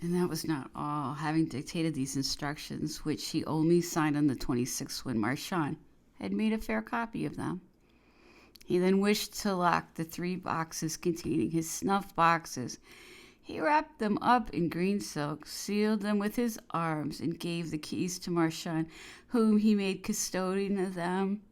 And that was not all. Having dictated these instructions, which he only signed on the 26th when Marchand had made a fair copy of them, he then wished to lock the 3 boxes containing his snuff boxes. He wrapped them up in green silk, sealed them with his arms, and gave the keys to Marchand, whom he made custodian of them.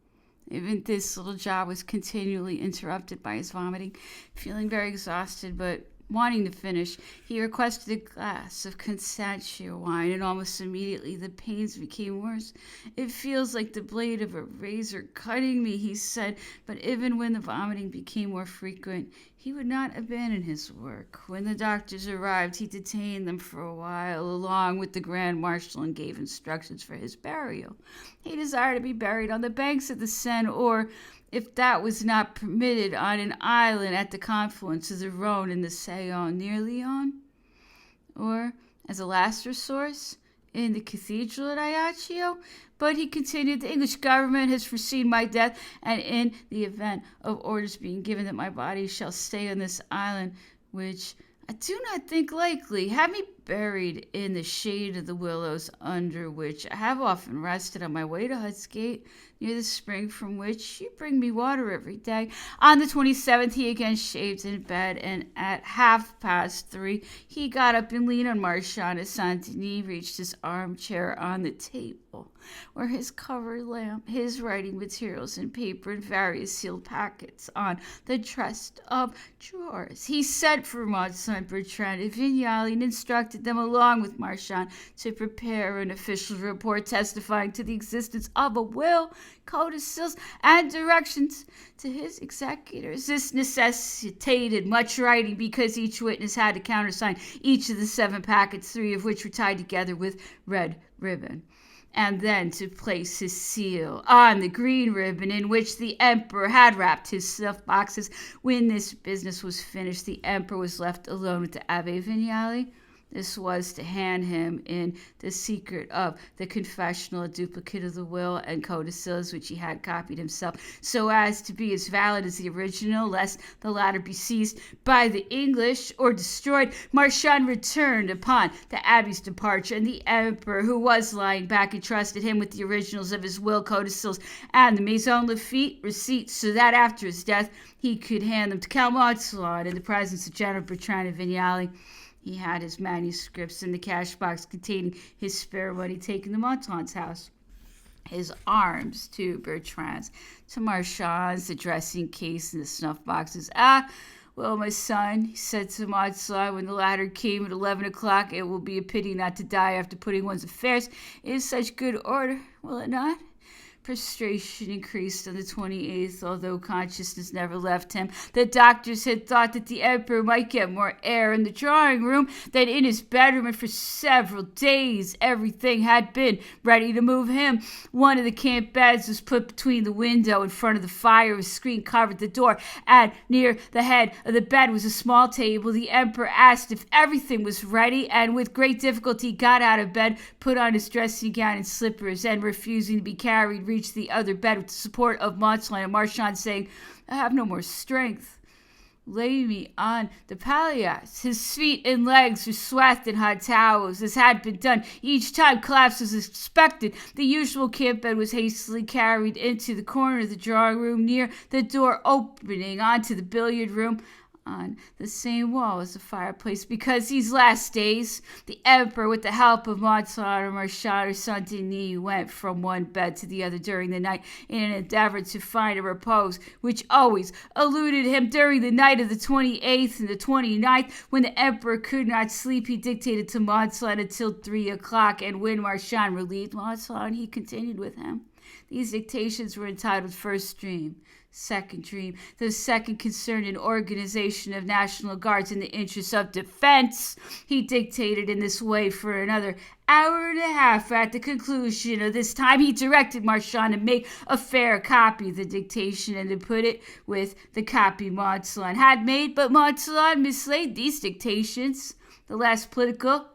Even this little job was continually interrupted by his vomiting. Feeling very exhausted, but wanting to finish, he requested a glass of Constantia wine, and almost immediately the pains became worse. "It feels like the blade of a razor cutting me," he said, but even when the vomiting became more frequent, he would not abandon his work. When the doctors arrived, he detained them for a while, along with the Grand Marshal, and gave instructions for his burial. He desired to be buried on the banks of the Seine, or, if that was not permitted, on an island at the confluence of the Rhone and the Saône near Lyons, or, as a last resource, in the cathedral at Ajaccio. But he continued, "The English government has foreseen my death, and in the event of orders being given that my body shall stay on this island, which I do not think likely, have me buried in the shade of the willows, under which I have often rested on my way to Hut's Gate, near the spring from which you bring me water every day." On the 27th he again shaved in bed, and at 3:30 he got up and leaned on Marchand as Saint-Denis reached his armchair on the table, where his covered lamp, his writing materials and paper, and various sealed packets on the chest of drawers. He sent for Masson, Bertrand, and Vignali, and instructed them, along with Marchand, to prepare an official report testifying to the existence of a will, codicils, and directions to his executors. This necessitated much writing, because each witness had to countersign each of the 7 packets, 3 of which were tied together with red ribbon, and then to place his seal on the green ribbon in which the emperor had wrapped his snuff boxes. When this business was finished, the emperor was left alone with the Abbé Vignali. This was to hand him in the secret of the confessional a duplicate of the will and codicils, which he had copied himself, so as to be as valid as the original, lest the latter be seized by the English or destroyed. Marchand returned upon the abbé's departure, and the emperor, who was lying back, entrusted him with the originals of his will, codicils, and the Maison Lafitte receipts, so that after his death he could hand them to Count Montalon in the presence of General Bertrand and Vignali. He had his manuscripts in the cash box containing his spare money taken to Montalon's house, his arms to Bertrand's, to Marchand's, the dressing case, and the snuff boxes. "Ah, well, my son," he said to Montalon when the latter came at 11 o'clock, "it will be a pity not to die after putting one's affairs in such good order, will it not?" Prostration increased on the 28th, although consciousness never left him. The doctors had thought that the emperor might get more air in the drawing room than in his bedroom, and for several days everything had been ready to move him. One of the camp beds was put between the window in front of the fire. A screen covered the door, and near the head of the bed was a small table. The emperor asked if everything was ready, and with great difficulty got out of bed, put on his dressing gown and slippers, and refusing to be carried, reached the other bed with the support of Montalon and Marchand, saying, "I have no more strength. Lay me on the palliasse." His feet and legs were swathed in hot towels, as had been done each time collapse was expected. The usual camp bed was hastily carried into the corner of the drawing room, near the door opening onto the billiard room, on the same wall as the fireplace, because these last days the emperor, with the help of Montalon or Marchand or Saint-Denis, went from one bed to the other during the night in an endeavor to find a repose which always eluded him. During the night of the 28th and the 29th, when the emperor could not sleep, he dictated to Montalon until 3 o'clock, and when Marchand relieved Montalon, he continued with him. These dictations were entitled First Dream, Second Dream. The second concerned an organization of National Guards in the interests of defense. He dictated in this way for another hour and a half. At the conclusion of this time, he directed Marchand to make a fair copy of the dictation and to put it with the copy Montalon had made, but Montalon mislaid these dictations. The last political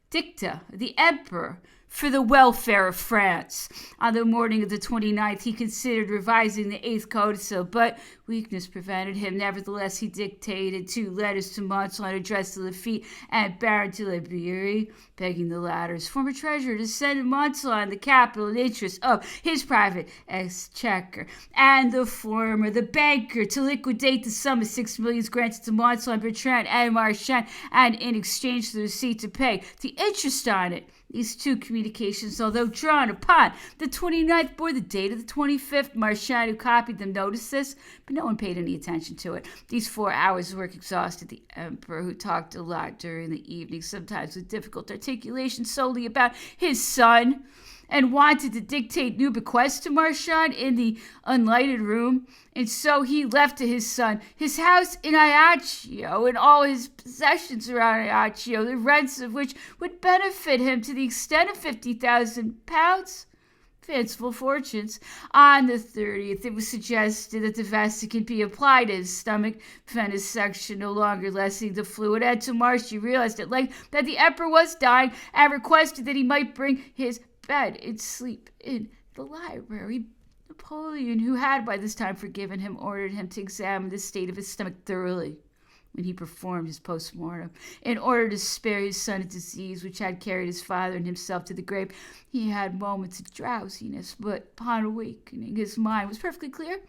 dicta of the emperor for the welfare of France. On the morning of the 29th, he considered revising the 8th codicil, but weakness prevented him. Nevertheless, he dictated 2 letters to Masson addressed to Lafitte and Baron de la Beerie, begging the latter's former treasurer to send Masson the capital and interest of his private exchequer, and the former, the banker, to liquidate the sum of 6 millions granted to Masson, Bertrand, and Marchand, and in exchange for the receipt to pay the interest on it. These 2 communications, although drawn upon the 29th, bore the date of the 25th. Marchand, who copied them, noticed this, but no one paid any attention to it. These 4 hours' work exhausted the emperor, who talked a lot during the evening, sometimes with difficult articulation, solely about his son, and wanted to dictate new bequests to Marchand in the unlighted room. And so he left to his son his house in Ajaccio and all his possessions around Ajaccio, the rents of which would benefit him to the extent of £50,000. Fanciful fortunes. On the 30th, it was suggested that the Vatican be applied to his stomach, venesection no longer lessening the fluid. And to Marcy realized at length that the emperor was dying and requested that he might bring his bed and sleep in the library. Napoleon, who had by this time forgiven him, ordered him to examine the state of his stomach thoroughly when he performed his post-mortem. In order to spare his son a disease which had carried his father and himself to the grave, he had moments of drowsiness, but upon awakening his mind was perfectly clear.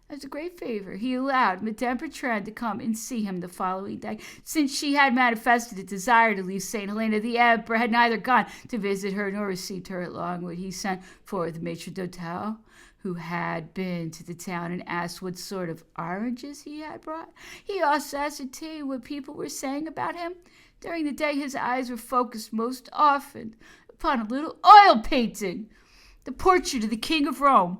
As a great favor, he allowed Madame Bertrand to come and see him the following day. Since she had manifested a desire to leave St. Helena, the emperor had neither gone to visit her nor received her at Longwood. He sent for the maitre d'hotel, who had been to the town, and asked what sort of oranges he had brought. He also ascertained what people were saying about him. During the day, his eyes were focused most often upon a little oil painting, the portrait of the King of Rome,